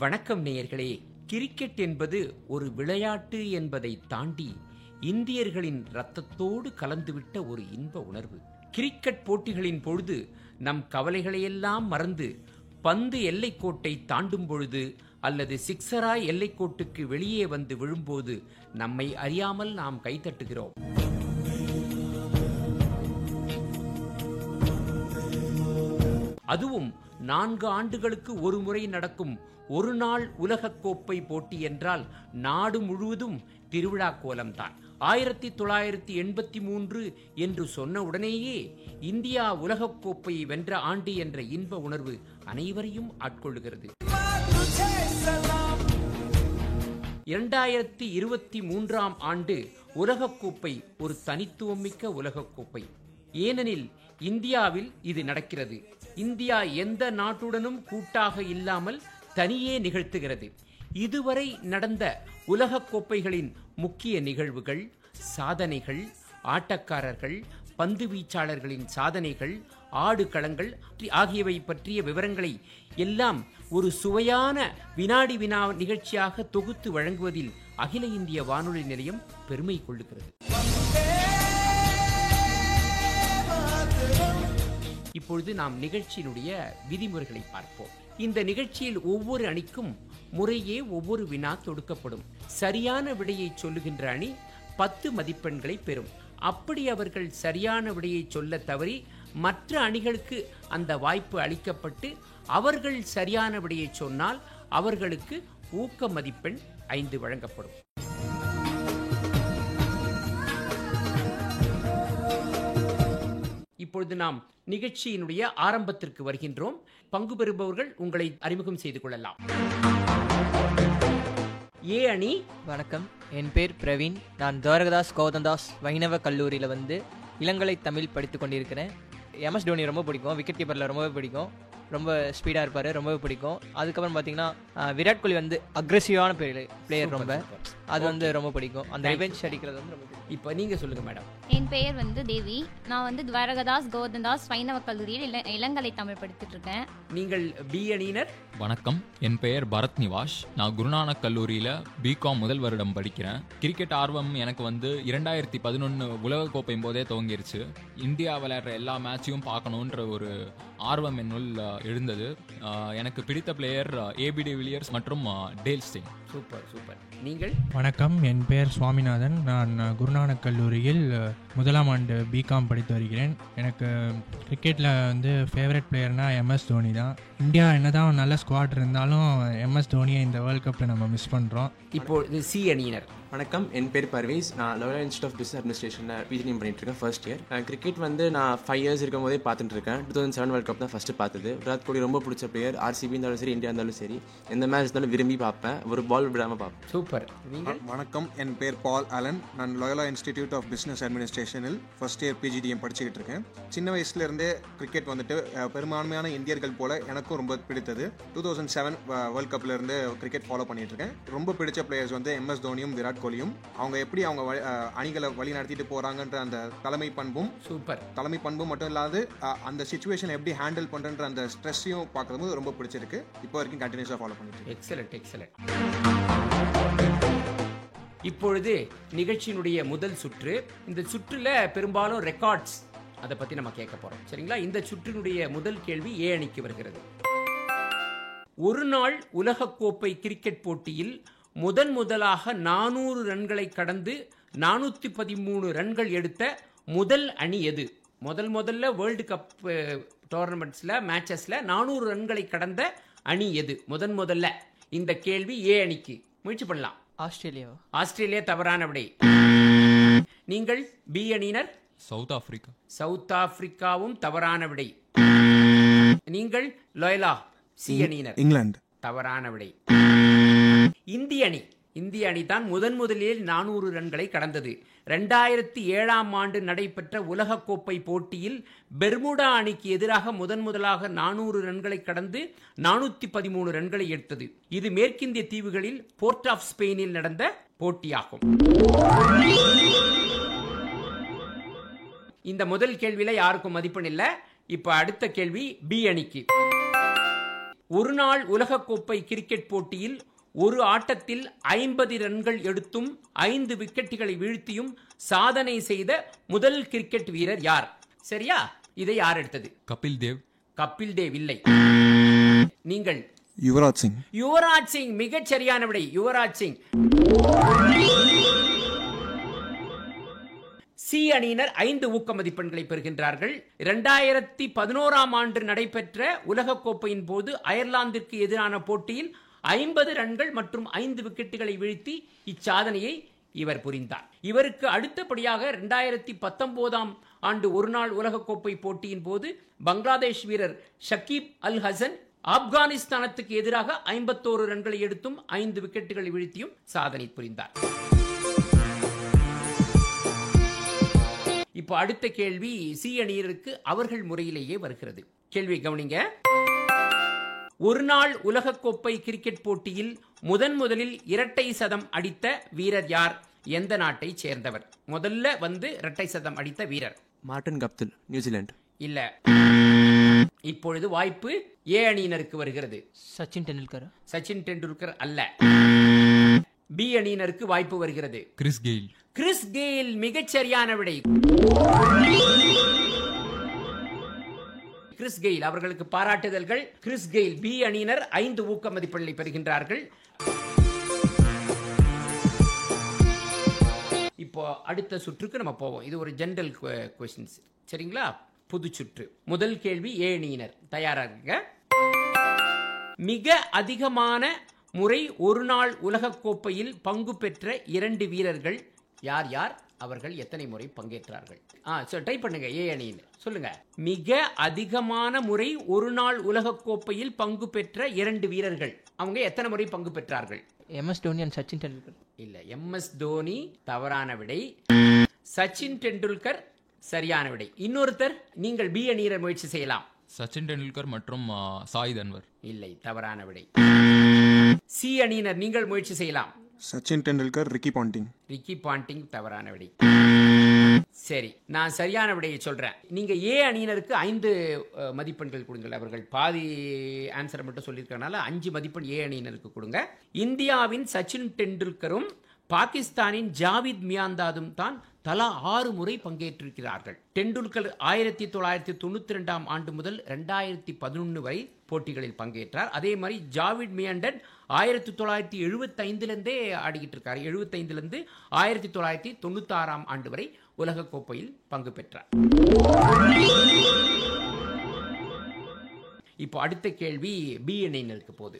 வணக்கம் நேயர்களே. கிரிக்கெட் என்பது ஒரு விளையாட்டு என்பதை தாண்டி இந்தியர்களின் இரத்தத்தோடு கலந்துவிட்ட ஒரு இன்ப உணர்வு. கிரிக்கெட் போட்டிகளின் பொழுது நம் கவலைகளையெல்லாம் மறந்து பந்து எல்லைக்கோட்டை தாண்டும் பொழுது அல்லது சிக்ஸராய் எல்லைக்கோட்டுக்கு வெளியே வந்து விழும்போது நம்மை அறியாமல் நாம் கைதட்டுகிறோம். அதுவும் 4 ஆண்டுகளுக்கு ஒரு முறை நடக்கும் ஒரு நாள் உலகக்கோப்பை போட்டி என்றால் நாடு முழுவதும் திருவிழா கோலம்தான். 1983 என்று சொன்ன உடனேயே இந்தியா உலகக்கோப்பையை வென்ற ஆண்டு என்ற இன்ப உணர்வு அனைவரையும் ஆட்கொள்ளுகிறது. 2023 ஆண்டு உலகக்கோப்பை ஒரு தனித்துவமிக்க உலகக்கோப்பை. ஏனெனில் இந்தியாவில் இது நடக்கிறது. இந்தியா எந்த நாட்டுடனும் கூட்டாக இல்லாமல் தனியே நிகழ்த்துகிறது. இதுவரை நடந்த உலகக்கோப்பைகளின் முக்கிய நிகழ்வுகள், சாதனைகள், ஆட்டக்காரர்கள், பந்து வீச்சாளர்களின் சாதனைகள், ஆடுகளங்கள் ஆகியவை பற்றிய விவரங்களை எல்லாம் ஒரு சுவையான வினாடி வினா நிகழ்ச்சியாக தொகுத்து வழங்குவதில் அகில இந்திய வானொலி நிலையம் பெருமை கொள்ளுகிறது. இப்பொழுது நாம் நிகழ்ச்சியினுடைய விதிமுறைகளை பார்ப்போம். இந்த நிகழ்ச்சியில் ஒவ்வொரு அணிக்கும் முறையே ஒவ்வொரு வினா தொடுக்கப்படும். சரியான விடையை சொல்லுகின்ற அணி 10 மதிப்பெண்களை பெறும். அப்படி அவர்கள் சரியான விடையை சொல்ல தவறி மற்ற அணிகளுக்கு அந்த வாய்ப்பு அளிக்கப்பட்டு அவர்கள் சரியான விடையை சொன்னால் அவர்களுக்கு ஊக்க மதிப்பெண் 5 வழங்கப்படும். இப்பொழுது நாம் நிகழ்ச்சியினுடைய ஆரம்பத்திற்கு வருகின்றோம். பங்கு பெறுபவர்கள் உங்களை அறிமுகம் செய்து கொள்ளலாம். ஏ அணி. வணக்கம், என் பேர் பிரவீன். நான் துவாரகதாஸ் கௌதம்தாஸ் வைணவ கல்லூரியில் இளங்கலை தமிழ் படித்து கொண்டிருக்கிறேன். எம்எஸ் தோனி ரொம்ப பிடிக்கும். விக்கெட் கீப்பரில் ரொம்பவே பிடிக்கும். ரொம்ப ஸ்பீடாக இருப்பார், ரொம்பவே பிடிக்கும். அதுக்கப்புறம் பார்த்தீங்கன்னா விராட் கோலி அக்ரெசிவான பிளேயர், ரொம்ப அது ரொம்ப பிடிக்கும். அந்த ரிவெஞ்ச் அடிக்கிறது ரொம்ப பிடிக்கும். இப்போ நீங்கள் சொல்லுங்கள் மேடம். என் பெயர் தேவி. நான் துவாரகதாஸ் கௌதம்தாஸ் வைணவ கல்லூரியில் இளங்கலை தமிழ் படித்துட்டு இருக்கேன். நீங்கள் பி அணியினர். வணக்கம், என் பெயர் பரத் நிவாஷ். நான் குருநானக் கல்லூரியில் பிகாம் முதல் வருடம் படிக்கிறேன். கிரிக்கெட் ஆர்வம் எனக்கு 2011 உலகக்கோப்பையும் போதே துவங்கிருச்சு. இந்தியா விளையாடுற எல்லா மேட்சையும் பார்க்கணுன்ற ஒரு ஆர்வம் என்னுள் எழுந்தது. எனக்கு பிடித்த பிளேயர் ஏபி டிவிலியர்ஸ் மற்றும் டேல் ஸ்டெயின். Super super. நீங்கள்? வணக்கம், என் பெயர் சுவாமிநாதன். நான் குருநானக் கல்லூரியில் முதலாம் ஆண்டு பிகாம் படித்து வருகிறேன். எனக்கு கிரிக்கெட்டில் ஃபேவரட் பிளேயர்னால் எம்எஸ் தோனி தான். இந்தியா என்னதான் நல்ல ஸ்குவாட் இருந்தாலும் எம்எஸ் தோனியை இந்த வேர்ல்ட் கப்பில் நம்ம மிஸ் பண்ணுறோம். இப்போது சி அணியினர். வணக்கம், என் பேர் பர்வேஸ். நான் லோயல் இன்ஸ்டியூட் ஆஃப் பிஸ்னஸ் அட்மினிஸ்ட்ரேஷனில் பிஜிடிஎம் பண்ணிட்டு இருக்கேன், ஃபர்ஸ்ட் இயர். கிரிக்கெட் நான் 5 இயர்ஸ் இருக்கும் போதே பார்த்துட்டு இருக்கேன். 2007 வேர்ல்ட் கப் தான் ஃபஸ்ட்டு பார்த்தது. விராட் கோலி ரொம்ப பிடிச்ச பிளேயர். ஆர்சிபி இருந்தாலும் சரி, இந்தியா இருந்தாலும் சரி, எந்த மேட்ச் இருந்தாலும் விரும்பி பார்ப்பேன். ஒரு பால் விடாமல் பார்ப்பேன். சூப்பர். வணக்கம், என் பேர் பால் ஆலன். நான் லோயலா இன்ஸ்டிடியூட் ஆஃப் பிஸ்னஸ் அட்மினிஸ்ட்ரேஷனில் ஃபர்ஸ்ட் இயர் பிஜிடிஎம் படிச்சுக்கிட்டு இருக்கேன். சின்ன வயசுலேருந்தே கிரிக்கெட் பெரும்பான்மையான இந்தியர்கள் போல எனக்கும் ரொம்ப பிடித்தது. 2007 வேர்ல்ட் கப்லேருந்து கிரிக்கெட் ஃபாலோ பண்ணிட்டு இருக்கேன். ரொம்ப பிடிச்ச பிளேயர்ஸ் எம்எஸ் தோனியும் விராட் கோலியும். அவங்க எப்படி அவங்க அணிகளை வழி நடத்திட்டு போறாங்கன்ற அந்த தலைமை பண்பும், சூப்பர் தலைமை பண்பும் மட்டும் இல்லாது அந்த சிச்சுவேஷன் எப்படி ஹேண்டில் பண்றன்ற அந்த ஸ்ட்ரெஸ்ஸையும் பார்க்கறது ரொம்ப பிடிச்சிருக்கு. இப்போ வரைக்கும் கண்டினியூஸா ஃபாலோ பண்ணிட்டு இருக்கேன். Excellent excellent. இப்பொழுது நிகழ்ச்சியினுடைய முதல் சுற்று. இந்த சுற்றுல பெரும்பாலும் ரெக்கார்ட்ஸ் அதை பத்தி நம்ம கேட்க போறோம். சரிங்களா? இந்த சுற்றினுடைய முதல் கேள்வி ஏ அணிக்கு வருகிறது. ஒரு நாள் உலகக்கோப்பை கிரிக்கெட் போட்டியில் முதலாக 400 ரன்களை கடந்து 413 ரன்கள் எடுத்த முதல் அணி எது? முதல்ல வேர்ல்டு கப் டோர்னமெண்ட்ஸ்ல மேட்சஸ்ல 400 ரன்களை கடந்த அணி எது? முதல்ல இந்த கேள்வி ஏ அணிக்கு. முயற்சி பண்ணலாம். ஆஸ்திரேலியா தவறான விடை. நீங்கள் பி அணியினர். சவுத் ஆப்பிரிக்காவும் தவறான விடை. நீங்கள் லோயலா சி அணியினர். இங்கிலாந்து தவறான விடை. இந்திய அணி தான் முதலில் 400 ரன்களை கடந்தது. 2007 ஆண்டு நடைபெற்ற உலகக்கோப்பை போட்டியில் பெர்முடா அணிக்கு எதிராக முதலாக 400 ரன்களை கடந்து 413 ரன்களை எடுத்தது. இது மேற்கிந்திய தீவுகளில் போர்ட் ஆஃப் ஸ்பெயினில் நடந்த போட்டியாகும். இந்த முதல் கேள்வியில யாருக்கும் மதிப்பெண் இல்லை. இப்ப அடுத்த கேள்வி பி அணிக்கு. ஒருநாள் உலகக்கோப்பை கிரிக்கெட் போட்டியில் ஒரு ஆட்டத்தில் 50 ரன்கள் எடுத்தும் 5 விக்கெட்டுகளை வீழ்த்தியும் சாதனை செய்த முதல் கிரிக்கெட் வீரர் யார்? சரியா? இதை யார் எடுத்தது? கபில் தேவ். கபில் தேவ் இல்லை. நீங்கள்? யுவராஜ் சிங். யுவராஜ் சிங் மிகச் சரியான விடை. யுவராஜ் சிங். சி அணியினர் 5 ஊக்க மதிப்பெண்களை பெறுகின்றார்கள். 2011ஆம் ஆண்டு நடைபெற்ற உலகக்கோப்பையின் போது அயர்லாந்திற்கு எதிரான போட்டியில் 50 ரன்கள் மற்றும் 5 விக்கெட்டுகளை வீழ்த்தி இச்சாதனையை இவர் புரிந்தார். இவருக்கு அடுத்தபடியாக 2019ஆம் ஆண்டு ஒருநாள் உலகக்கோப்பை போட்டியின் போது பங்களாதேஷ் வீரர் ஷக்கீப் அல் ஹசன் ஆப்கானிஸ்தானத்துக்கு எதிராக 51 ரன்களை எடுத்தும் 5 விக்கெட்டுகளை வீழ்த்தியும் சாதனை புரிந்தார். இப்போ அடுத்த கேள்வி சி அணியினருக்கு அவர்கள் முறையிலேயே வருகிறது. கேள்வி கவனிங்க. ஒருநாள் உலகக்கோப்பை கிரிக்கெட் போட்டியில் முதலில் இரட்டை சதம் அடித்த வீரர் யார்? எந்த நாட்டை சேர்ந்தவர்? முதல்ல இரட்டை சதம் அடித்த வீரர் மார்டின் கப்தில், நியூசிலாந்து. இல்ல. இப்பொழுது வாய்ப்பு ஏ அணியினருக்கு வருகிறது. சச்சின் டெண்டுல்கர். சச்சின் டெண்டுல்கர் அல்ல. பி அணியினருக்கு வாய்ப்பு வருகிறது. Chris Gayle. கிறிஸ் கெயில் மிகச் சரியான விடை. கிறிஸ் கெயில் அவர்களுக்கு பாராட்டுதல்கள். Chris Gayle. பி அணியினர் 5 ஊக்க மதிப்பெண்களை பெறுகின்றார்கள். இப்போ அடுத்த சுற்றுக்கு நம்ம போவோம். இது ஒரு ஜெனரல் क्वेश्चंस. சரிங்களா? புது சுற்று. முதல் கேள்வி ஏ அணியினர் தயாராக. மிக அதிகமான முறை ஒருநாள் உலகக்கோப்பையில் பங்கு பெற்ற 2 வீரர்கள் யார் யார்? அவர்கள் எத்தனை முறை பங்கேற்றார்கள்? டைப் பண்ணுங்க. ஏ அணியினர் சொல்லுங்க. மிக அதிகமான முறை ஒருநாள் உலகக்கோப்பையில் பங்கு பெற்ற 2 வீரர்கள் அவங்க எத்தனை முறை பங்கு பெற்றார்கள்? MS Dhoni and Sachin Tendulkar. இல்ல. MS தோனி தவறான விடை. சச்சின் டெண்டுல்கர் சரியான விடை. இன்னொருத்தர் நீங்கள் பி அணியினர் முயற்சி செய்யலாம். சச்சின் டெண்டுல்கர் மற்றும் சாயித் அன்வர். இல்லை, தவறான விடை. சி அணியினர் நீங்கள் முயற்சி செய்யலாம். Sachin Tendulkar, Ricky Ponting. Ricky Ponting தவறான விடை. சரி, நான் சரியான விடையை சொல்றேன். நீங்க ஏ அணியினருக்கு 5 மதிப்பெண்கள் கொடுங்கள். அவர்கள் பாதி ஆன்சரை மட்டும் சொல்லியிருக்கனால 5 மதிப்பெண் ஏ அணியினருக்கு கொடுங்க. இந்தியாவின் சச்சின் டெண்டுல்கரும் பாகிஸ்தானின் ஜாவித் மியாந்தாதும் தான் தலா 6 முறை பங்கேற்றிருக்கிறார்கள். டெண்டுல்கர் 1992ஆம் ஆண்டு முதல் 2011 வரை போட்டிகளில் பங்கேற்றார். அதே மாதிரி ஜாவித் மியாண்டட் 1975 ஆடிக்கிட்டு இருக்காரு. 75 1996ஆம் ஆண்டு வரை உலகக்கோப்பையில் பங்கு பெற்றார். இப்போ அடுத்த கேள்வி பி அணியினருக்கு போகுது.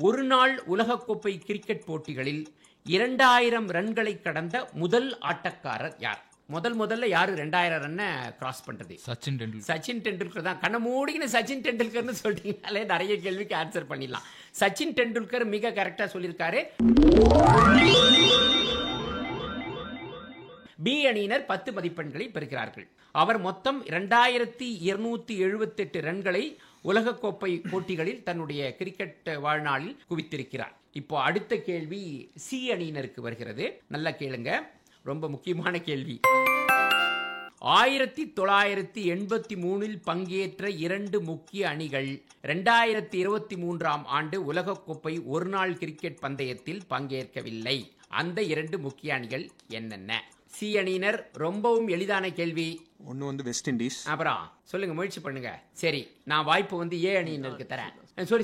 ஒரு நாள் உலகக்கோப்பை கிரிக்கெட் போட்டிகளில் 2000 ரன்களை கடந்த முதல் ஆட்டக்காரர் யார்? முதல்ல யாரு 2000 ரன்னை கிராஸ் பண்றது? சச்சின் டெண்டுல்கர். சச்சின் டெண்டுல்கர் தான். கண்ண மூடின்னு சச்சின் டெண்டுல்கர்னு சொல்றீங்கனாலே நிறைய கேள்விக்கு ஆன்சர் பண்ணிடலாம். சச்சின் டெண்டுல்கர் மிக கரெக்டா சொல்லியிருக்காரு. பி அணியினர் 10 மதிப்பெண்களை பெறுகிறார்கள். அவர் மொத்தம் 2278 ரன்களை உலகக்கோப்பை போட்டிகளில் தன்னுடைய கிரிக்கெட் வாழ்நாளில் குவித்திருக்கிறார். இப்போ அடுத்த கேள்வி சி அணியினருக்கு வருகிறது. நல்லா கேளுங்க, ரொம்ப முக்கியமான கேள்வி. 1983இல் பங்கேற்ற 2 முக்கிய அணிகள் 2023ஆம் ஆண்டு உலகக்கோப்பை ஒருநாள் கிரிக்கெட் பந்தயத்தில் பங்கேற்கவில்லை. அந்த 2 முக்கிய அணிகள் என்னென்ன? சி அணியினர் ரொம்பவும் எளிதான கேள்வி. ஒன்று வெஸ்ட் இண்டீஸ். அப்புறம் சொல்லுங்க, முயற்சி பண்ணுங்க. சரி, நான் வாய்ப்பு ஏ அணியினருக்கு தரேன்.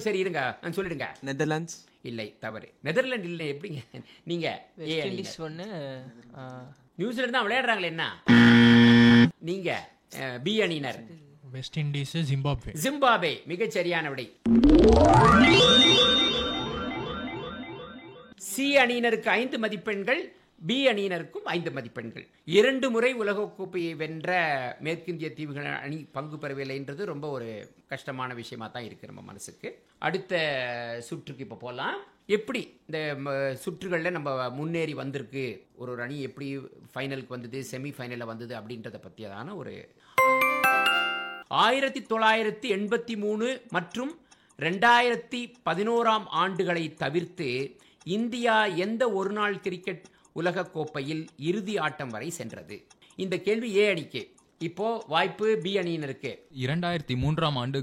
சரி இருங்க, சொல்லிடுங்க. நெதர்லாண்ட்ஸ். இல்லை, தவறு. நெதர்லாந்து இல்லை. எப்படிங்க நீங்க? ஏ இண்டீஸ் ஒன்று. நியூசிலாந்து தான் விளையாடுறாங்களே. என்ன நீங்க? பி அணியினர் வெஸ்ட் இண்டீஸ், ஜிம்பாப்வே. ஜிம்பாப்வே மிகச் சரியான விடை. சி அணியினருக்கு 5 மதிப்பெண்கள், பி அணியினருக்கும் 5 மதிப்பெண்கள். 2 முறை உலகக்கோப்பையை வென்ற மேற்கிந்திய தீவுகள் அணி பங்கு பெறவில்லை என்றது ரொம்ப ஒரு கஷ்டமான விஷயமா தான் இருக்கு நம்ம மனசுக்கு. அடுத்த சுற்றுக்கு இப்போ போகலாம். எப்படி இந்த சுற்றுகளில் நம்ம முன்னேறி வந்திருக்கு, ஒரு அணி எப்படி ஃபைனலுக்கு வந்தது, செமி ஃபைனலில் வந்தது அப்படின்றத பற்றியதான ஒரு 1983 மற்றும் 2011ஆம் ஆண்டுகளை தவிர்த்து இந்தியா எந்த ஒருநாள் கிரிக்கெட் உலகக்கோப்பையில் இறுதி ஆட்டம் வரை சென்றது? இந்த கேள்வி ஏ அணிக்கு. இப்போ வாய்ப்பு பி அணியினருக்கு. 2003ஆம் ஆண்டு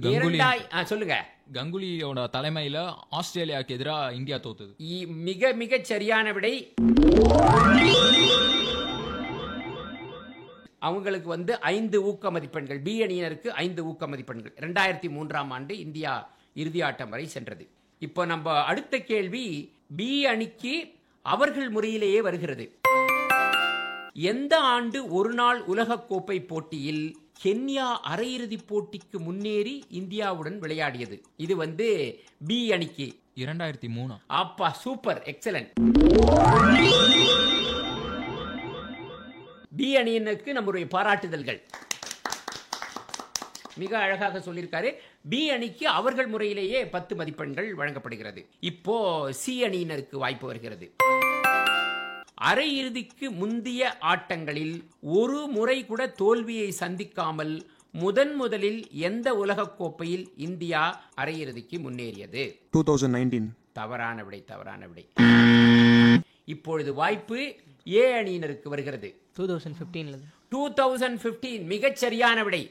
சொல்லுங்க. கங்குலியோட தலைமையில ஆஸ்திரேலியாவுக்கு எதிராக இந்தியா தோத்தது. மிக மிக சரியான விடை. அவங்களுக்கு 5 ஊக்க மதிப்பெண்கள். பி அணியினருக்கு 5 ஊக்க மதிப்பெண்கள். 2003ஆம் ஆண்டு இந்தியா இறுதி ஆட்டம் வரை சென்றது. இப்போ நம்ம அடுத்த கேள்வி பி அணிக்கு அவர்கள் முறையிலேயே வருகிறது. எந்த ஆண்டு ஒரு நாள் உலகக்கோப்பை போட்டியில் கென்யா அரையிறுதி போட்டிக்கு முன்னேறி இந்தியாவுடன் விளையாடியது? இது பி அணிக்கு 2003. அப்பா சூப்பர், எக்ஸலன்ட். பி அணியினருக்கு நம்முடைய பாராட்டுதல்கள். மிக அழகாக சொல்லியிருக்காரு. பி அணிக்கு அவர்கள் முறையிலேயே 10 மதிப்பெண்கள் வழங்கப்படுகிறது. இப்போ சி அணியினருக்கு வாய்ப்பு வருகிறது. அரையிறுதிக்கு முந்தைய ஆட்டங்களில் ஒரு முறை கூட தோல்வியை சந்திக்காமல் முதலில் எந்த உலகக்கோப்பையில் இந்தியா அரையிறுதிக்கு முன்னேறியது? 2019. தவறான விடை. இப்பொழுது வாய்ப்பு ஏ அணியினருக்கு வருகிறது. 2015 மிகச் சரியான விடை.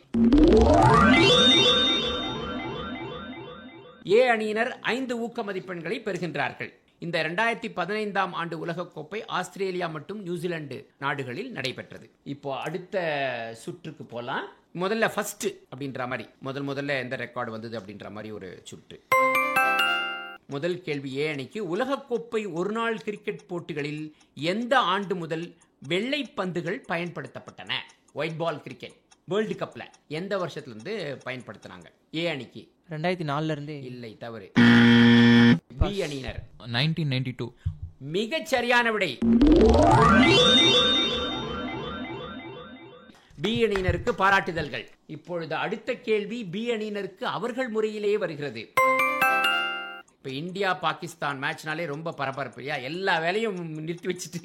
ஏ அணியினர் 5 ஊக்க மதிப்பெண்களை பெறுகின்றார்கள். இந்த 2015ஆம் ஆண்டு உலகக்கோப்பை ஆஸ்திரேலியா மற்றும் நியூசிலாந்து நாடுகளில் நடைபெற்றது. இப்போ அடுத்த சுற்றுக்கு போலாம். முதல்ல ஃபர்ஸ்ட் அப்படின்ற மாதிரி முதல்ல எந்த ரெக்கார்டு வந்தது அப்படின்ற மாதிரி ஒரு சுற்று. முதல் கேள்வி ஏ அணிக்கு. உலகக்கோப்பை ஒருநாள் கிரிக்கெட் போட்டிகளில் எந்த ஆண்டு முதல் வெள்ளை பந்துகள் பயன்படுத்தப்பட்டன? ஒயிட் பால் கிரிக்கெட் வேர்ல்டு கப்ல எந்த வருஷத்துல இருந்து பயன்படுத்தினாங்க? ஏ அணிக்கு 2004 இருந்து. இல்லை, தவறு. பி அணியினர் 1992. மிகச் சரியான விடை. பி அணியினருக்கு பாராட்டுதல்கள். இப்பொழுது அடுத்த கேள்வி பி அணியினருக்கு அவர்கள் முறையிலேயே வருகிறது. இப்போ இந்தியா பாகிஸ்தான் மேட்ச்னாலே ரொம்ப பரபரப்பு இல்லையா? எல்லா வேலையும் நிறுத்தி வச்சுட்டு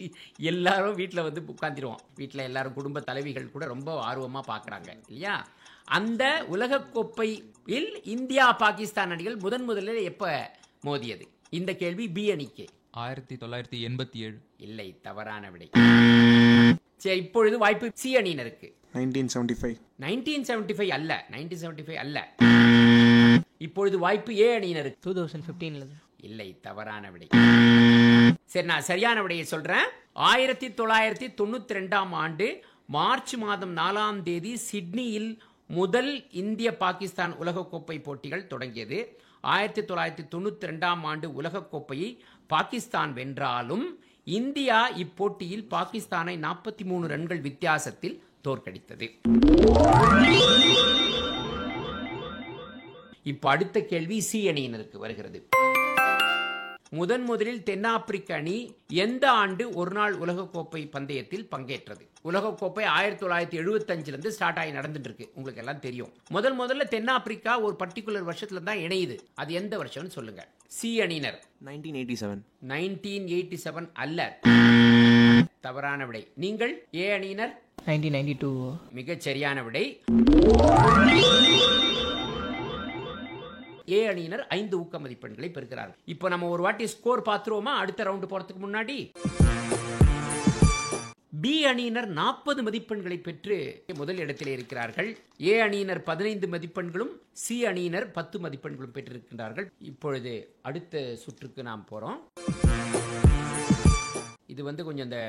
எல்லாரும் வீட்டில் உட்காந்துருவோம். வீட்டில் எல்லாரும் குடும்ப தலைவிகள் கூட ரொம்ப ஆர்வமாக பார்க்குறாங்க இல்லையா? அந்த உலகக்கோப்பையில் இந்தியா பாகிஸ்தான் அணிகள் முதலில் எப்போ மோதியது? இந்த கேள்வி பி அணிக்கு. 1987. இல்லை, தவறான விடை. சரி, இப்பொழுது வாய்ப்பு சி அணியினருக்கு. 1975 அல்ல. 1975 அல்ல. இப்பொழுது வாய்ப்பு ஏ அணியினருக்கு. 2015. இல்லை, தவறான விடை. சரி, நான் சரியான விடையை சொல்றேன். 1992ஆம் ஆண்டு மார்ச் மாதம் 4ஆம் தேதி சிட்னியில் முதல் இந்திய பாகிஸ்தான் உலகக்கோப்பை போட்டிகள் தொடங்கியது. 1992ஆம் ஆண்டு உலகக்கோப்பையை பாகிஸ்தான் வென்றாலும் இந்தியா இப்போட்டியில் பாகிஸ்தானை 43 ரன்கள் வித்தியாசத்தில் தோற்கடித்தது. இப்ப அடுத்த கேள்வி சி அணியினருக்கு வருகிறது. முதலில் தென்னாப்பிரிக்க அணி எந்த ஆண்டு ஒருநாள் உலகக்கோப்பை பந்தயத்தில் பங்கேற்றது? உலகக்கோப்பை 1975 இருந்து ஸ்டார்ட் ஆகி நடந்துட்டு இருக்கு. உங்களுக்கு எல்லாம் தெரியும். முதல்ல தென்னாப்பிரிக்கா ஒரு பர்டிகுலர் வருஷத்துல தான் இணையுது. அது எந்த வருஷம்னு சொல்லுங்க. சி அணியினர் 1987 அல்ல, தவறான விடை. நீங்கள் ஏ அணியினர் 1992. மிகச் சரியான விடை. ஏ அணியினர் 5 ஊக்க மதிப்பெண்களை பெறுகிறார்கள். இப்போ நம்ம ஒரு வாட்டி ஸ்கோர் பார்த்துருவோமா? அடுத்த ரவுண்டு போறதுக்கு முன்னாடி பி அணியினர் 40 மதிப்பெண்களை பெற்று முதல் இடத்திலே இருக்கிறார்கள். ஏ அணியினர் 15 மதிப்பெண்களும் சி அணியினர் 10 மதிப்பெண்களும் பெற்றிருக்கிறார்கள். இப்பொழுது அடுத்த சுற்றுக்கு நாம் போறோம். இது கொஞ்சம் இந்த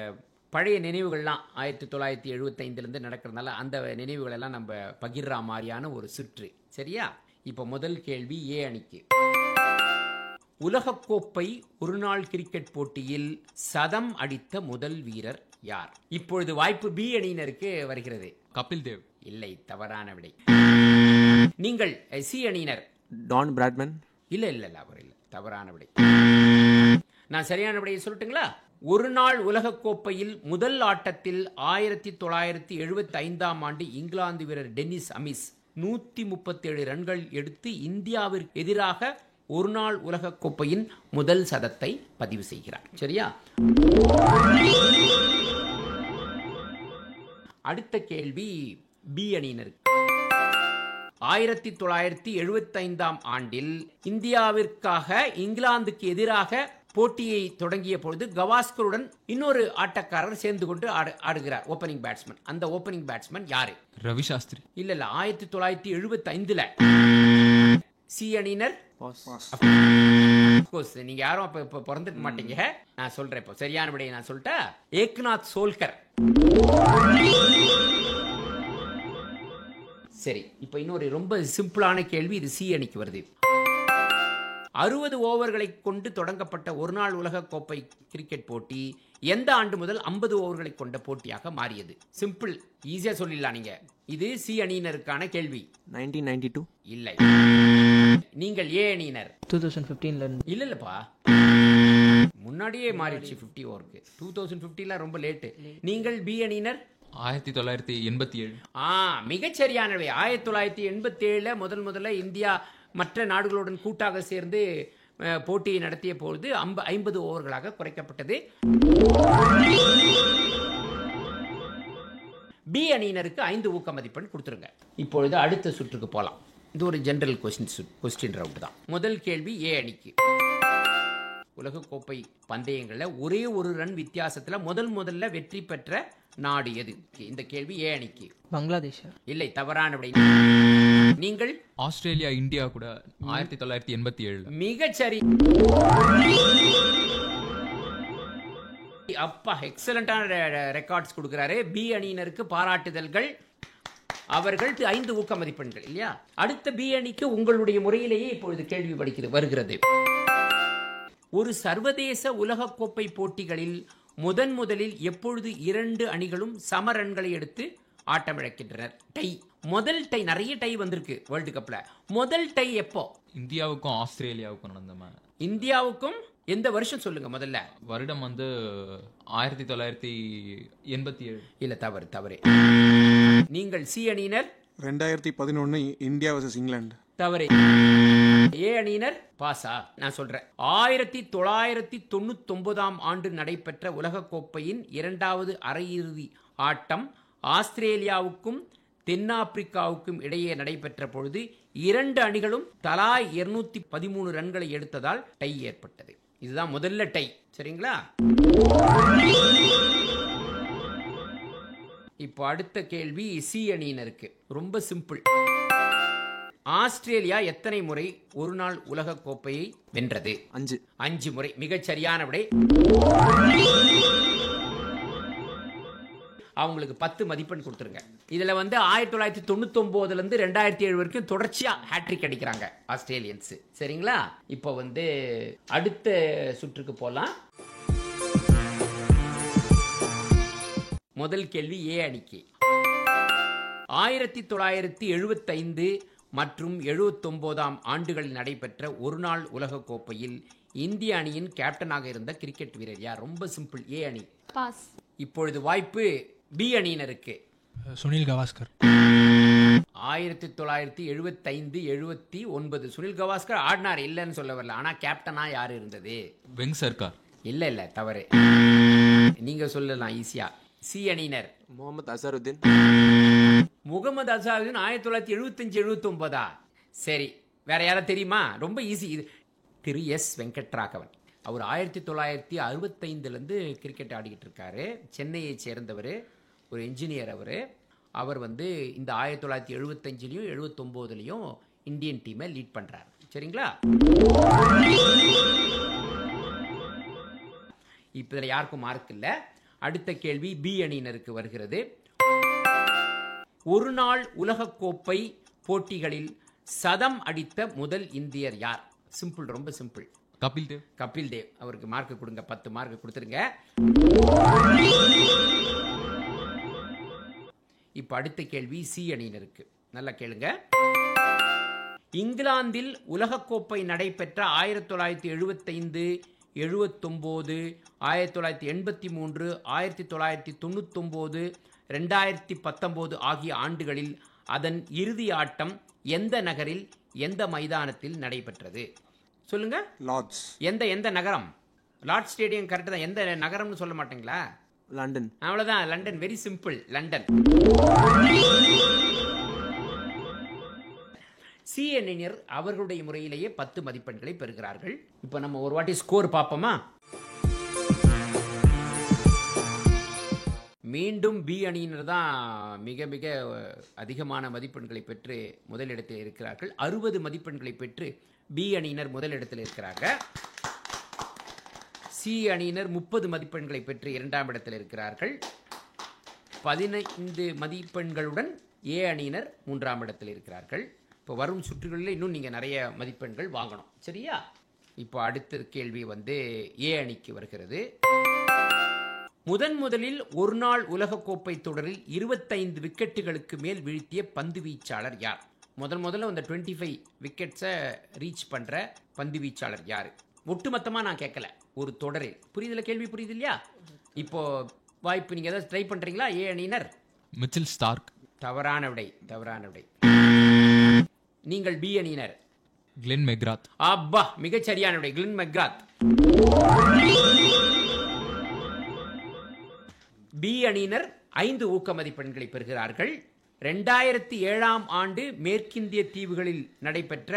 பழைய நினைவுகள்லாம் 1975 நடக்கிறதுனால அந்த நினைவுகள் எல்லாம் நம்ம பகிர்ற மாதிரியான ஒரு சுற்று. சரியா? இப்போ முதல் கேள்வி ஏ அணிக்கு. உலகக்கோப்பை ஒருநாள் கிரிக்கெட் போட்டியில் சதம் அடித்த முதல் வீரர் யார்? இப்பொழுது வாய்ப்பு பி அணியினருக்கு வருகிறது. கபில் தேவ். இல்லை, தவறான விடை. நீங்கள் சி அணியினர். Don Bradman. இல்ல, அவர் இல்ல, தவறான விடை. நான் சரியான விடையை சொல்லட்டுங்களா? ஒரு நாள் உலகக்கோப்பையில் முதல் ஆட்டத்தில் 1975ஆம் ஆண்டு இங்கிலாந்து வீரர் டென்னிஸ் அமிஸ் 137 ரன்கள் எடுத்து இந்தியாவிற்கு எதிராக ஒரு நாள் உலகக்கோப்பையின் முதல் சதத்தை பதிவு செய்கிறார். சரியா? அடுத்த கேள்வி பி அணியினருக்கு. 1975ஆம் ஆண்டில் இந்தியாவிற்காக இங்கிலாந்துக்கு எதிராக போட்டியை தொடங்கிய பொழுது கவாஸ்கருடன் இன்னொரு ஆட்டக்காரர் சேர்ந்து கொண்டு ஆடுகிறார் ஓபனிங் பேட்ஸ்மேன். அந்த ஓபனிங் பேட்ஸ்மேன் யாரு? ரவி சாஸ்திரி. இல்ல 1975 சி அணியினர். நீங்க யாரும் இப்ப பிறந்துக்க மாட்டீங்க. நான் சொல்றேன் இப்போ சரியான விடையை நான் சொல்லிட்டேன். ஏக்நாத் சோல்கர். சரி, இப்போ இன்னொரு ரொம்ப சிம்பிளான கேள்வி. இது சி அணிக்கு வருது. 60 ஓவர்களை கொண்டு தொடங்கப்பட்ட ஒருநாள் உலக கோப்பை கிரிக்கெட் போட்டி எந்த ஆண்டு முதல் 50 ஓவர்களை கொண்ட போட்டியாக மாறியது? சிம்பிள், ஈஸியா சொல்லிடலாம் நீங்க. இது சி அணியினருக்கான கேள்வி. 1992. இல்லை. நீங்கள் ஏ அணியினர். 2015 இல்லப்பா, முன்னாடியே மாறிடுச்சு 50 ஓவருக்கு. 2015 ரொம்ப லேட்டு. நீங்கள் பி அணியினர். 1987. மிகச்சரியானவை. 1987 முதல்ல இந்தியா மற்ற நாடுகளுடன் கூட்டாக சேர்ந்து போட்டியை நடத்திய பொழுது 50 ஓவர்களாக குறைக்கப்பட்டது. பி அணியினருக்கு 5 ஊக்க மதிப்பெண் கொடுத்துருங்க. இப்பொழுது அடுத்த சுற்றுக்கு போலாம். இது ஒரு ஜெனரல் கொஸ்டின் ரவுண்ட் தான். முதல் கேள்வி ஏ அணிக்கு. உலகக்கோப்பை பந்தயங்களில் ஒரே ஒரு ரன் வித்தியாசத்தில் முதல்ல வெற்றி பெற்ற நாடு எது? இந்த கேள்வி ஏ அணிக்கு. பங்களாதேஷ். இல்லை, தவறான விடை. நீங்கள்? ஆஸ்திரேலியா இந்தியா கூட 1987. மிகச்சரி. அப்பா, எக்ஸலண்டான ரெக்கார்ட்ஸ் கொடுக்கிறாரு. பி அணியினருக்கு பாராட்டுதல்கள். அவர்கள் 5 ஊக்க மதிப்பெண்கள் இல்லையா? அடுத்த பி அணிக்கு உங்களுடைய முறையிலேயே இப்பொழுது கேள்வி வருகிறது. ஒரு சர்வதேச உலகக்கோப்பை போட்டிகளில் முதலில் எப்பொழுது 2 அணிகளும் சம ரன்களை எடுத்து ஆட்டமிழக்கின்றனர்? டை. முதல் டை, நிறைய டை வந்திருக்கு வேர்ல்டு கப்ல. முதல் டை எப்போ? இந்தியாவுக்கும் ஆஸ்திரேலியாவுக்கும் நடந்த. இந்தியாவுக்கும் எந்த வருஷம் சொல்லுங்க முதல்ல? வருடம் 1987. இல்ல, தவறு. நீங்கள் சி அணியினர். 2011 இந்தியா vs இங்கிலாந்து. தவறு. ஏ அணியினர். பாசா? நான் சொல்றேன். 1999 ஆண்டு நடைபெற்ற உலகக்கோப்பையின் 2வது அரையிறுதி ஆட்டம் ஆஸ்திரேலியாவுக்கும் தென்னாப்பிரிக்காவுக்கும் இடையே நடைபெற்ற பொழுது 2 அணிகளும் தலா 213 ரன்களை எடுத்ததால் டை ஏற்பட்டது. இதுதான் முதல்ல டை. சரிங்களா? இப்போ அடுத்த கேள்வி சி அணியினருக்கு. ரொம்ப சிம்பிள். ஆஸ்திரேலியா எத்தனை முறை ஒரு நாள் உலக கோப்பையை வென்றது? 5 முறை. மிகச்சரியான விடை. அவங்களுக்கு 10 மதிப்பெண் கொடுத்துருங்க. இதுல 1999 இருந்து 2007 வரைக்கும் தொடர்ச்சியா ஹேட்ரிக் அடிக்கிறாங்க ஆஸ்திரேலியன்ஸ். சரிங்களா? இப்போ அடுத்த சுற்றுக்கு போலாம். முதல் கேள்வி ஏ அணிக்கு. 1975 மற்றும் 79 ஆண்டுகளில் நடைபெற்ற ஒருநாள் உலக கோப்பையில் இந்திய அணியின் கேப்டனாக இருந்த கிரிக்கெட் வீரர் யார்? ரொம்ப சிம்பிள். ஏ அணி. பாஸ். இப்பொழுது வாய்ப்பு பி அணியினருக்கு. சுனில் கவாஸ்கர். 1975, 79 சுனில் கவாஸ்கர் ஆடினார், இல்லைன்னு சொல்ல வரல. ஆனா கேப்டனா யார் இருந்தது? வெங் சர்க்கார். இல்ல, தவறு. நீங்க சொல்லலாம் ஈஸியா. சி அணியினர். முகமது அசருதீன். 1975, 79. சரி, வேற யாரும் தெரியுமா? ரொம்ப ஈஸி. திரு எஸ் வெங்கட்ராகவன். அவர் 1965 கிரிக்கெட் ஆடிக்கிட்டு இருக்காரு. சென்னையை சேர்ந்தவர், ஒரு என்ஜினியர். அவர் இந்த 1975 79 இந்தியன் டீமை லீட் பண்றாரு. சரிங்களா? இப்ப இதுல யாருக்கும் மார்க் இல்ல. அடுத்த கேள்வி பி அணியினருக்கு வருகிறது. ஒரு நாள் உலகக்கோப்பை போட்டிகளில் சதம் அடித்த முதல் இந்தியர் யார்? சிம்பிள், ரொம்ப சிம்பிள். கபில் தேவ். அவருக்கு மார்க் கொடுங்க. 10 மார்க் கொடுத்துருங்க. இப்ப அடுத்த கேள்வி சி அணியினருக்கு. நல்லா கேளுங்க. இங்கிலாந்தில் உலகக்கோப்பை நடைபெற்ற 1975, 79, 1983, 1999, 2019 ஆகிய ஆண்டுகளில் அதன் இறுதி ஆட்டம் எந்த நகரில், எந்த மைதானத்தில் நடைபெற்றது? சொல்லுங்க. லார்ட்ஸ். எந்த நகரம்? லார்ட் ஸ்டேடியம் கரெக்ட் தான். எந்த நகரம்னு சொல்ல மாட்டீங்களா? லண்டன். அவ்வளவுதான். London. Very simple. London. C அணியினர் அவர்களுடைய முறையிலேயே 10 மதிப்பெண்களை பெறுகிறார்கள். இப்போ நம்ம ஒரு வாட்டி ஸ்கோர் பார்ப்போமா? மீண்டும் பி அணியினர் தான் மிக மிக அதிகமான மதிப்பெண்களை பெற்று முதலிடத்தில் இருக்கிறார்கள். 60 மதிப்பெண்களை பெற்று பி அணியினர் முதலிடத்தில் இருக்கிறார்கள். சி அணியினர் 30 மதிப்பெண்களை பெற்று 2ஆம் இடத்தில் இருக்கிறார்கள். 15 மதிப்பெண்களுடன் ஏ அணியினர் 3ஆம் இடத்தில் இருக்கிறார்கள். இப்போ வரும் சுற்றுகளில் இன்னும் நீங்கள் நிறைய மதிப்பெண்கள் வாங்கணும், சரியா? இப்போ அடுத்த கேள்வி ஏ அணிக்கு வருகிறது. முதலில் ஒரு நாள் உலகக்கோப்பை தொடரில் 25 விக்கெட்டுகளுக்கு மேல் வீழ்த்திய பந்து வீச்சாளர் யார்? முதல்ல அந்த 25 விக்கெட்ஸை ரீச் பண்ணுற பந்து வீச்சாளர் யார்? ஒட்டுமொத்தமாக நான் கேட்கல, ஒரு தொடரில். புரியுதுல கேள்வி? புரியுது இல்லையா? இப்போ வாய்ப்பு, நீங்கள் ஏதாவது ட்ரை பண்ணுறீங்களா ஏ அணியினர்? Mitchell Starc. தவறான விடை. நீங்கள் பி அணியினர்? Glenn McGrath. அப்பா, மிகச் சரியான விடை, கிளென் மெக்ராத். பி அணியினர் 5 ஊக்க மதிப்பெண்களை பெறுகிறார்கள். 2007ஆம் ஆண்டு மேற்கிந்திய தீவுகளில் நடைபெற்ற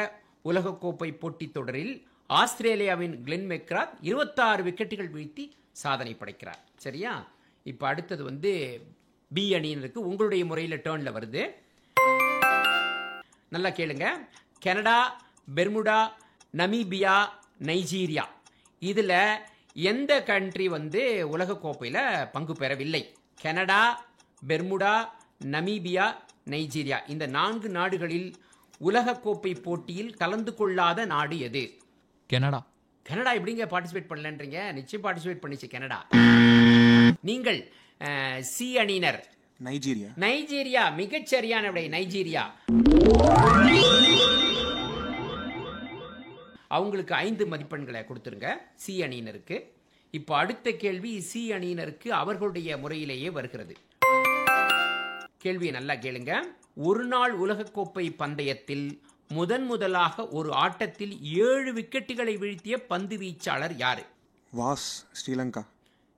உலகக்கோப்பை போட்டித் தொடரில் ஆஸ்திரேலியாவின் கிளென் மெக்ராத் 26 விக்கெட்டுகள் வீழ்த்தி சாதனை படைக்கிறார், சரியா? இப்போ அடுத்தது பி அணியினருக்கு உங்களுடைய முறையில் டேர்னில் வருது. நல்லா கேளுங்க. கனடா, பெர்முடா, நமீபியா, நைஜீரியா, இதில் எந்த கண்ட்ரி உலகக்கோப்பையில் பங்கு பெறவில்லை? கனடா, பெர்முடா, நமீபியா, நைஜீரியா, இந்த 4 நாடுகளில் உலகக்கோப்பை போட்டியில் கலந்து கொள்ளாத நாடு எது? கனடா. கனடா எப்படிங்க பார்ட்டிசிபேட் பண்ணலன்றீங்க? நிச்சயம் பார்ட்டிசிபேட் பண்ணிச்சு கனடா. நீங்கள் சி அணியினர்? நைஜீரியா, மிகச் சரியான விடை, நைஜீரியா. அவங்களுக்கு 5 மதிப்பெண்களை கொடுத்துருங்க சி அணியினருக்கு. இப்போ அடுத்த கேள்வி சி அணியினருக்கு அவர்களுடைய முறையிலேயே வருகிறது. கேள்வியை நல்லா கேளுங்க. ஒரு நாள் உலகக்கோப்பை பந்தயத்தில் முதலாக ஒரு ஆட்டத்தில் 7 விக்கெட்டுகளை வீழ்த்திய பந்து வீச்சாளர் யாரு? வாஸ், ஸ்ரீலங்கா.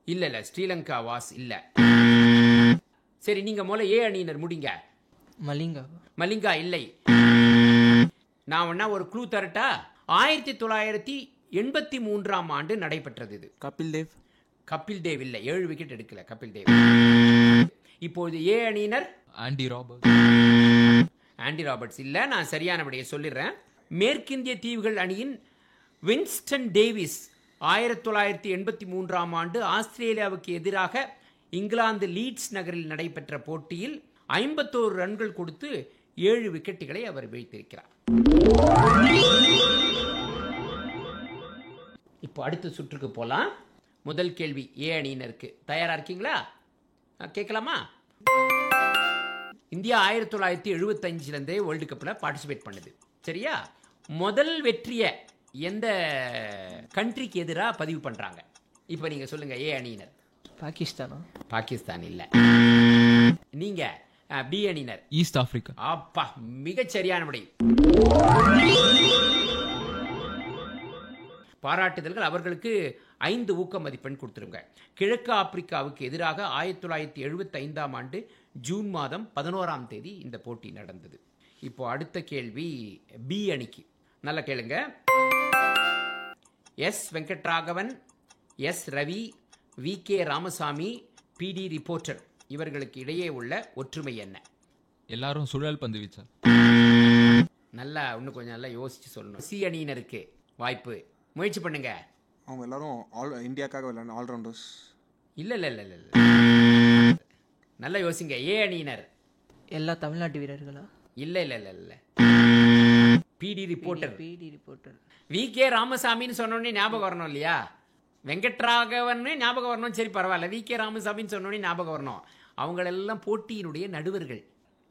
இல்ல ஸ்ரீலங்கா வாஸ் இல்ல. சரி, நீங்க முதல்ல ஏ அணியினர் முடிங்க. மலிங்கா இல்லை. நான் வேணா ஒரு க்ளூ தரட்டா? 1983ஆம் ஆண்டு நடைபெற்றது இது. கபில் தேவ் இல்லை, 7 விக்கெட் எடுக்கல கபில் தேவ். இப்போது ஏ அணியினர்? ஆண்டி ராபர்ட்ஸ் இல்ல. நான் சரியான விடையை சொல்லிடுறேன். மேற்கிந்திய தீவுகள் அணியின் வின்ஸ்டன் டேவிஸ் 1983ஆம் ஆண்டு ஆஸ்திரேலியாவுக்கு எதிராக இங்கிலாந்து லீட்ஸ் நகரில் நடைபெற்ற போட்டியில் 51 ரன்கள் கொடுத்து 7 விக்கெட்டுகளை அவர் வீழ்த்தியிருக்கிறார். இப்போ அடுத்த சுற்றுக்கு போலாம். முதல் கேள்வி ஏ அணியினருக்கு. தயாரா இருக்கீங்களா? கேட்கலாமா? இந்தியா 1975 வேர்ல்டு கப்பில் பார்ட்டிசிபேட் பண்ணுது, சரியா? முதல் வெற்றியை எந்த கண்ட்ரிக்கு எதிராக பதிவு பண்றாங்க? இப்போ நீங்க சொல்லுங்க ஏ அணியினர். பாகிஸ்தான் இல்ல. நீங்க பி அணியினர்? East Africa. அப்பா, மிகச் சரியான விடை. பாராட்டுதல்கள். அவர்களுக்கு 5 ஊக்க மதிப்பெண் கொடுத்துருங்க. கிழக்கு ஆப்பிரிக்காவுக்கு எதிராக 1975ஆம் ஆண்டு ஜூன் மாதம் 11ஆம் தேதி இந்த போட்டி நடந்தது. இப்போ அடுத்த கேள்வி பி அணிக்கு. நல்லா கேளுங்க. S Venkataraghavan, S Ravi, V K Ramaswamy, P D Reporter, இவர்களுக்கு இடையே உள்ள ஒற்றுமை என்ன? எல்லாரும் சுழல் பந்து வீச்சார். நல்லா, இன்னும் கொஞ்சம் நல்லா யோசிச்சு சொல்லணும். சி அணியினருக்கு வாய்ப்பு, முயற்சி பண்ணுங்க. அவங்க எல்லாரும் இந்தியாக்காக விளையாடணும், ஆல்ரவுண்டர்ஸ். இல்ல, நல்லா யோசிங்க. ஏ அணியினர்? எல்லா தமிழ்நாட்டு வீரர்களா? இல்ல. பிடி ரிப்போர்ட்டர். வி கே ராமசாமின்னு சொன்னோடனே ஞாபகம் வரணும் இல்லையா? வெங்கட்ராகவன் ஞாபகம் வரணும், சரி பரவாயில்ல. வி கே ராமசாமின்னு சொன்னோடனே ஞாபகம் வரணும். அவங்களெல்லாம் போட்டியினுடைய நடுவர்கள்,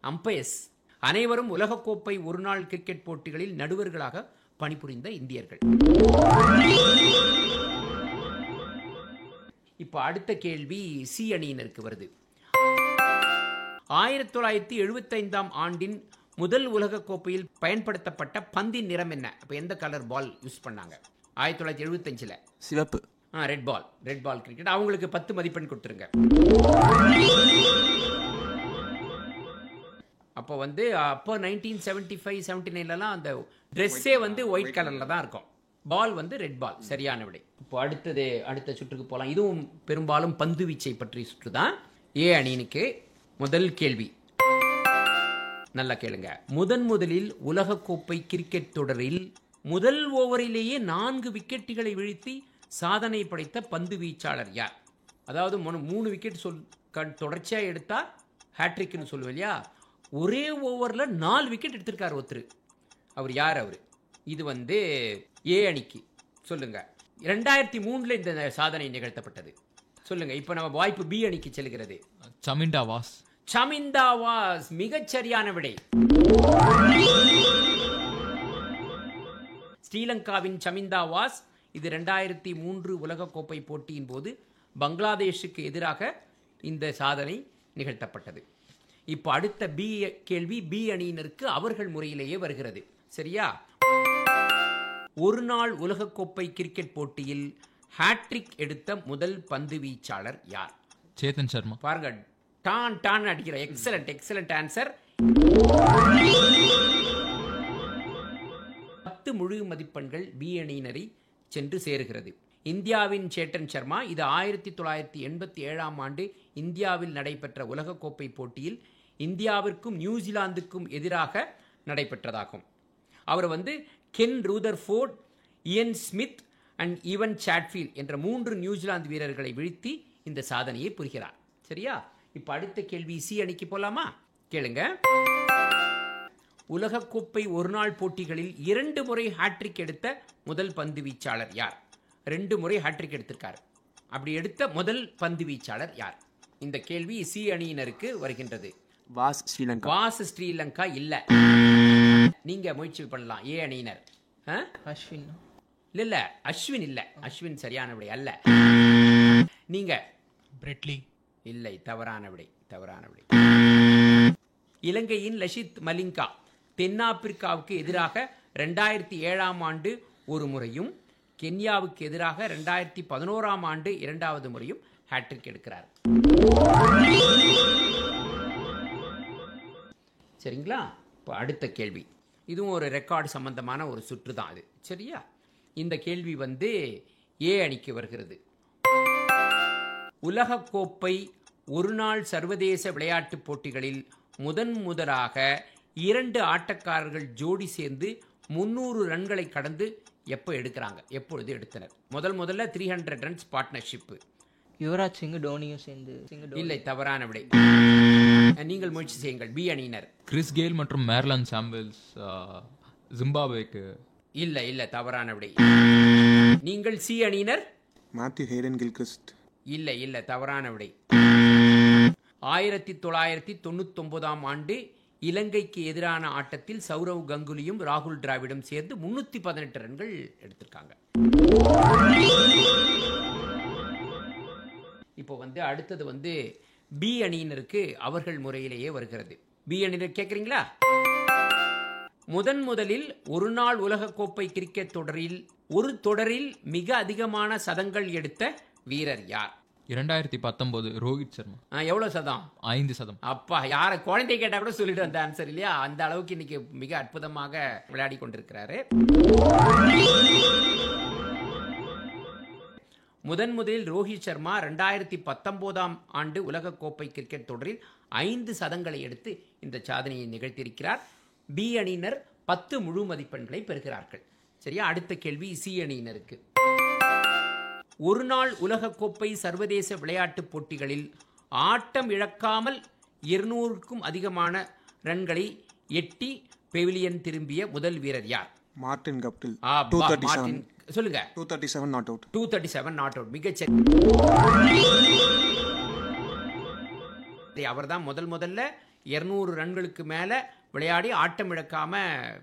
அம்பையர்ஸ். அனைவரும் உலகக்கோப்பை ஒருநாள் கிரிக்கெட் போட்டிகளில் நடுவர்களாக பணிபுரிந்த இந்தியர்கள். இப்போ அடுத்த கேள்வி சி அணியினருக்கு வருது. 1975ஆம் ஆண்டின் முதல் உலக கோப்பையில் பயன்படுத்தப்பட்ட பந்தின் நிறம் என்ன? அப்ப எந்த கலர் பால் யூஸ் பண்ணாங்க 1975ல? சிவப்பு. Red ball cricket. அவங்களுக்கு 10 மதிப்பெண் கொடுத்துருங்க. அப்போ வந்து அப்போ 1975 79லாம் அந்த ட்ரெஸ்ஸே வந்து ஒயிட் கலரில் தான் இருக்கும். பால் வந்து ரெட் பால். சரியான விடை. இப்போ அடுத்த சுற்றுக்கு போகலாம். இதுவும் பெரும்பாலும் பந்து வீச்சை பற்றி சுற்று தான். ஏ அணியினுக்கு முதல் கேள்வி. நல்லா கேளுங்க. முதலில் உலகக்கோப்பை கிரிக்கெட் தொடரில் முதல் ஓவரிலேயே 4 விக்கெட்டுகளை வீழ்த்தி சாதனை படைத்த பந்து வீச்சாளர் யார்? அதாவது 3 விக்கெட் தொடர்ச்சியாக எடுத்தா ஹேட்ரிக்னு சொல்லுவோம் இல்லையா, ஒரே ஓவரில் 4 விக்கெட் எடுத்திருக்கார் ஒருத்தர். அவர் யார்? அவர் இது வந்து ஏ அணிக்கு. சொல்லுங்க. 2003 இந்த சாதனை நிகழ்த்தப்பட்டது. சொல்லுங்க. இப்போ நம்ம வாய்ப்பு பி அணிக்கு செல்கிறது. சமிண்டா வாஸ். மிகச்சரியான விடை. ஸ்ரீலங்காவின் சமிந்தா வாஸ். இது 2003 உலகக்கோப்பை போட்டியின் போது பங்களாதேஷுக்கு எதிராக இந்த சாதனை நிகழ்த்தப்பட்டது. இப்போ அடுத்த கேள்வி பி அணியினருக்கு அவர்கள் முறையிலேயே வருகிறது. சரியா? ஒரு நாள் உலகக்கோப்பை கிரிக்கெட் போட்டியில் ஹேட்ரிக் எடுத்த முதல் பந்து வீச்சாளர் யார்? சேத்தன் சர்மா. பாருங்க, டான் அடிக்கிற. Excellent answer. 10 முழு மதிப்பெண்கள் பி அணியினரை சென்று சேருகிறது. இந்தியாவின் சேட்டன் சர்மா. இது 1987ஆம் ஆண்டு இந்தியாவில் நடைபெற்ற உலகக்கோப்பை போட்டியில் இந்தியாவிற்கும் நியூசிலாந்துக்கும் எதிராக நடைபெற்றதாகும். அவர் வந்து Ken Rutherford, Ian Smith and Ewen Chatfield என்ற 3 நியூசிலாந்து வீரர்களை வீழ்த்தி இந்த சாதனையை புரிகிறார். சரியா? இப்போ அடுத்த கேள்வி சி அணிக்கு போலாமா? கேளுங்க. உலகக்கோப்பை ஒருநாள் போட்டிகளில் 2 முறை ஹேட்ரிக் எடுத்த முதல் பந்து வீச்சாளர் யார்? 2 முறை ஹேட்ரிக் எடுத்திருக்கார். அப்படி எடுத்த முதல் பந்து வீச்சாளர் யார்? இந்த கேள்வி சி அணியினருக்கு வருகின்றது. வாஸ் ஸ்ரீலங்கா இல்ல. நீங்க முயற்சி பண்ணலாம். ஏ அணியினர். அஸ்வின். இல்ல அஸ்வின் இல்ல. அஸ்வின் சரியான விடை அல்ல. நீங்க பிரெட்லி. இல்லை, தவறான விடை. இலங்கையின் லசித் மலிங்கா தென்னாப்பிரிக்காவுக்கு எதிராக 2007ஆம் ஆண்டு ஒரு முறையும் கென்யாவுக்கு எதிராக 2011ஆம் ஆண்டு 2வது முறையும் ஹேட்ரிக் எடுக்கிறார். சரிங்களா? இப்போ அடுத்த கேள்வி. இதுவும் ஒரு ரெக்கார்டு சம்பந்தமான ஒரு சுற்று தான் அது. சரியா? இந்த கேள்வி வந்து ஏ அணிக்கு வருகிறது. உலகக்கோப்பை ஒருநாள் சர்வதேச விளையாட்டுப் போட்டிகளில் முதலாக 2 ஆட்டக்காரர்கள் ஜோடி சேர்ந்து 300 ரன்களை கடந்து எப்பொழுது எடுத்தனர்? முதல்ல 300 ரன்ஸ் பார்ட்னர்ஷிப். யுவராஜ் சிங் டோனியும் சேர்ந்து. இல்லை, தவறான விடை. நீங்கள் முயற்சி செய்யுங்கள். பி அணியினர். கிறிஸ் கெயில் மற்றும் மேர்லன் சாம்பல்ஸ் ஜிம்பாப்வேக்கு. இல்லை, தவறான விடை. நீங்கள் சி அணியினர். Matthew Hayden Gilchrist. இல்லை, தவறான விடை. 1999ஆம் ஆண்டு இலங்கைக்கு எதிரான ஆட்டத்தில் சௌரவ் கங்குலியும் ராகுல் டிராவிடும் சேர்ந்து 318 ரன்கள் எடுத்திருக்காங்க. இப்போ வந்து அடுத்தது வந்து பி அணியினருக்கு அவர்கள் முறையிலேயே வருகிறது. பி அணியினர் கேட்குறீங்களா? முதலில் ஒரு நாள் உலகக்கோப்பை கிரிக்கெட் தொடரில் மிக அதிகமான சதங்கள் எடுத்த வீரர் யார்? 2019 ரோஹித் சர்மா. எவ்வளவு சதம்? 5 சதம். அப்பா, யார குழந்தை கேட்டா கூட சொல்லிட்டு வந்த ஆன்சர் இல்லையா? அந்த அளவுக்கு இன்னைக்கு மிக அற்புதமாக விளையாடி கொண்டிருக்கிறாரு. முதலில் ரோஹித் சர்மா 2019ஆம் ஆண்டு உலகக்கோப்பை கிரிக்கெட் தொடரில் 5 சதங்களை எடுத்து இந்த சாதனையை நிகழ்த்தியிருக்கிறார். பி அணியினர் 10 முழு மதிப்பெண்களை பெறுகிறார்கள். சரியா? அடுத்த கேள்வி சி அணியினருக்கு. ஒரு நாள் உலகக்கோப்பை சர்வதேச விளையாட்டுப் போட்டிகளில் ஆட்டம் இழக்காமல் 200க்கும் அதிகமான ரன்களை எட்டி பெவிலியன் திரும்பிய முதல் வீரர் யார்? Martin Guptill. சொல்லுங்க. 237 நாட் அவுட். 237 not out. மிகச்சரி. அவர்தான் முதல்ல 200 ரன்களுக்கு மேல விளையாடி ஆட்டம் இழக்காம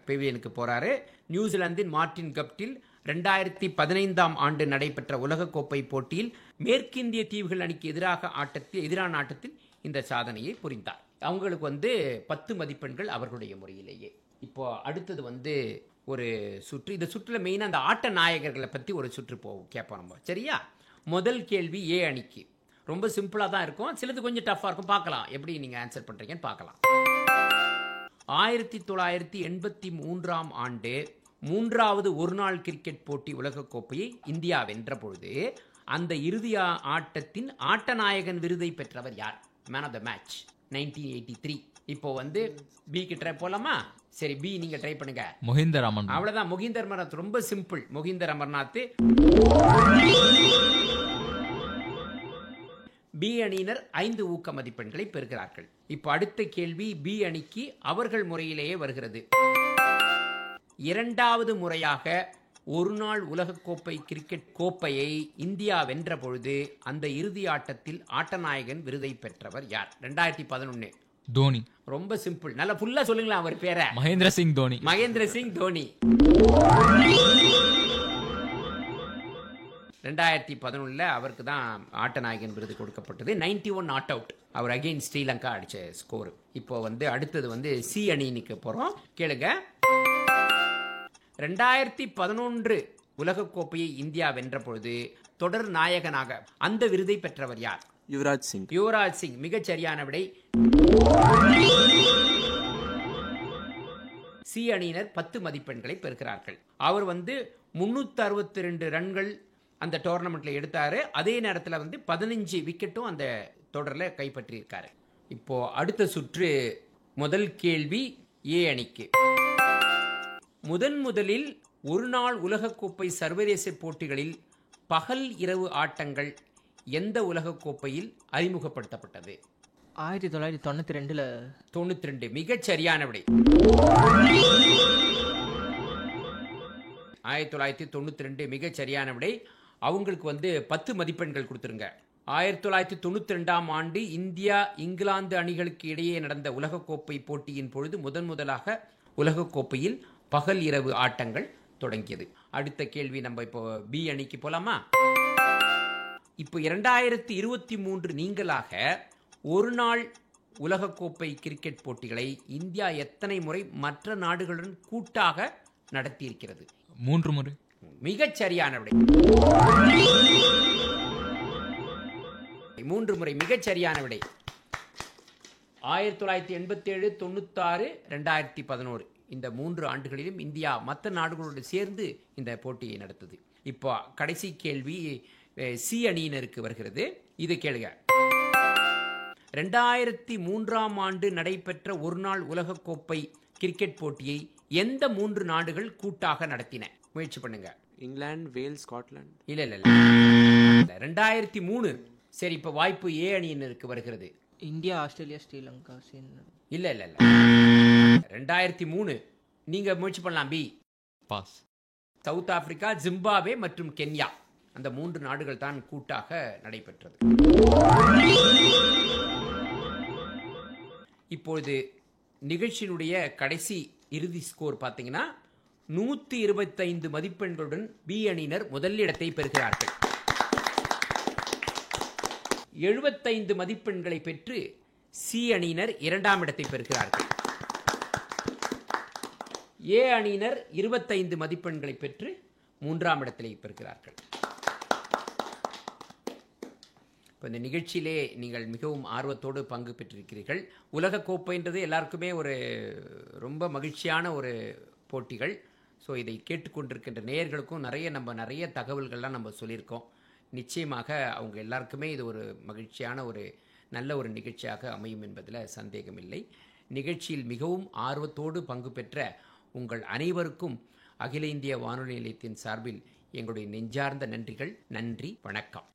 பெவிலியனுக்கு போறாரு. நியூசிலாந்தின் மார்டின் கப்டில் 2015ஆம் ஆண்டு நடைபெற்ற உலகக்கோப்பை போட்டியில் மேற்கிந்திய தீவுகள் அணிக்கு எதிரான ஆட்டத்தில் இந்த சாதனையை புரிந்தார். அவங்களுக்கு வந்து 10 மதிப்பெண்கள் அவர்களுடைய முறையிலேயே. இப்போ அடுத்தது வந்து ஒரு சுற்று. இந்த சுற்றுல மெயினாக அந்த ஆட்ட நாயகர்களை பற்றி ஒரு சுற்று கேட்போம் நம்ம. சரியா? முதல் கேள்வி ஏ அணிக்கு. ரொம்ப சிம்பிளாக தான் இருக்கும். சிலது கொஞ்சம் டஃப்பாக இருக்கும். பார்க்கலாம் எப்படி நீங்கள் ஆன்சர் பண்ணுறீங்கன்னு பார்க்கலாம். 1983ஆம் ஆண்டு 3வது ஒருநாள் கிரிக்கெட் போட்டி உலகக்கோப்பையை இந்தியா வென்ற பொழுது அந்த இறுதி ஆட்டத்தின் ஆட்டநாயகன் விருதை பெற்றவர் யார்? Man of the match 1983. இப்போ வந்து பி க்கு ட்ரை போலாமா? சரி, பி நீங்க ட்ரை பண்ணுங்க. மொஹிந்தர் அமர்நாத். அவ்வளவுதான். மொஹிந்தர் அமர்நாத். ரொம்ப சிம்பிள். மொஹிந்தர் அமர்நாத். பி அணியினர் 5 ஊக்க மதிப்பெண்களை பெறுகிறார்கள். இப்போ அடுத்த கேள்வி பி அணிக்கு அவர்கள் முறையிலேயே வருகிறது. 2வது முறையாக ஒருநாள் உலகக்கோப்பை கிரிக்கெட் கோப்பையை இந்தியா வென்ற பொழுது அந்த இறுதி ஆட்டத்தில் ஆட்டநாயகன் விருதை பெற்றவர் யார்? 2011. தோனி. ரொம்ப சிம்பிள். நல்லா ஃபுல்லா சொல்லுங்களா அவர் பேரை? மகேந்திர சிங் தோனி. மகேந்திர சிங் தோனி. 2011 அவருக்கு தான் ஆட்டநாயகன் விருது கொடுக்கப்பட்டது. 91 நாட் அவுட். அவர் அகைன் ஸ்ரீலங்கா அடிச்ச ஸ்கோர். இப்போ வந்து அடுத்தது வந்து சி அணிக்கு போறோம். கேளுங்க. 2011 உலகக்கோப்பையை இந்தியா வென்ற பொழுது தொடர் நாயகனாக அந்த விருதை பெற்றவர் யார்? யுவராஜ் சிங். யுவராஜ் சிங். மிகச் சரியான விடை. சி அணியினர் 10 மதிப்பெண்களை பெறுகிறார்கள். அவர் வந்து 362 ரன்கள் அந்த டோர்னமெண்ட்ல எடுத்தாரு. அதே நேரத்தில் வந்து 15 விக்கெட்டும் அந்த தொடரில் கைப்பற்றியிருக்காரு. இப்போ அடுத்த சுற்று. முதல் கேள்வி ஏ அணிக்கு. முதலில் ஒருநாள் உலகக்கோப்பை சர்வதேச போட்டிகளில் பகல் இரவு ஆட்டங்கள் எந்த உலகக்கோப்பையில் அறிமுகப்படுத்தப்பட்டது? 1992. 92. மிகச் சரியான விடை. 1992 மிகச் சரியான விடை. அவங்களுக்கு வந்து 10 மதிப்பெண்கள் கொடுத்துருங்க. 1992ஆம் ஆண்டு இந்தியா இங்கிலாந்து அணிகளுக்கு இடையே நடந்த உலகக்கோப்பை போட்டியின் பொழுது முதலாக உலகக்கோப்பையில் பகல் இரவு ஆட்டங்கள் தொடங்கியது. அடுத்த கேள்வி நம்ம இப்போ பி அணிக்கு போலாமா? இப்போ 2023 நீங்களாக ஒரு நாள் உலகக்கோப்பை கிரிக்கெட் போட்டிகளை இந்தியா எத்தனை முறை மற்ற நாடுகளுடன் கூட்டாக நடத்தியிருக்கிறது? 3 முறை. மிகச் சரியான விடை. 3 முறை. மிகச் சரியான விடை. 1987, 96, 2011 இந்த 3 ஆண்டுகளிலும் இந்தியா மற்ற நாடுகளோடு சேர்ந்து இந்த போட்டியை நடத்தது. இப்போ கடைசி கேள்வி சி அணியினருக்கு வருகிறது. இது கேளுங்க. 2003ஆம் ஆண்டு நடைபெற்ற ஒருநாள் உலகக்கோப்பை கிரிக்கெட் போட்டியை எந்த 3 நாடுகள் கூட்டாக நடத்தின? முயற்சி பண்ணுங்க. England, Wales, Scotland. இல்ல 2003. சரி, இப்ப வாய்ப்பு ஏ அணியினருக்கு வருகிறது. India, Australia, Sri Lanka. இல்ல 2003. நீங்க முயற்சி பண்ணலாம். B. Pass. South Africa, Zimbabwe மற்றும் கென்யா. அந்த 3 நாடுகள் தான் கூட்டாக நடைபெற்றது. இப்பொழுது நிகழ்ச்சியினுடைய கடைசி இறுதி ஸ்கோர் பார்த்தீங்கன்னா 125 மதிப்பெண்களுடன் பி அணியினர் முதலிடத்தை பெறுகிறார்கள். 75 மதிப்பெண்களை பெற்று சி அணியினர் 2ஆம் இடத்தை பெறுகிறார்கள். ஏ அணியினர் 25 மதிப்பெண்களை பெற்று 3ஆம் இடத்திலே பெறுகிறார்கள். இப்போ இந்த நிகழ்ச்சியிலே நீங்கள் மிகவும் ஆர்வத்தோடு பங்கு பெற்றிருக்கிறீர்கள். உலகக்கோப்பைன்றது எல்லாருக்குமே ஒரு ரொம்ப மகிழ்ச்சியான ஒரு போட்டிகள். ஸோ இதை கேட்டுக்கொண்டிருக்கின்ற நேயர்களுக்கும் நிறைய தகவல்கள்லாம் நம்ம சொல்லியிருக்கோம். நிச்சயமாக அவங்க எல்லாருக்குமே இது ஒரு மகிழ்ச்சியான ஒரு நல்ல ஒரு நிகழ்ச்சியாக அமையும் என்பதில் சந்தேகமில்லை. நிகழ்ச்சியில் மிகவும் ஆர்வத்தோடு பங்கு பெற்ற உங்கள் அனைவருக்கும் அகில இந்திய வானொலி நிலையத்தின் சார்பில் எங்களுடைய நெஞ்சார்ந்த நன்றிகள். நன்றி, வணக்கம்.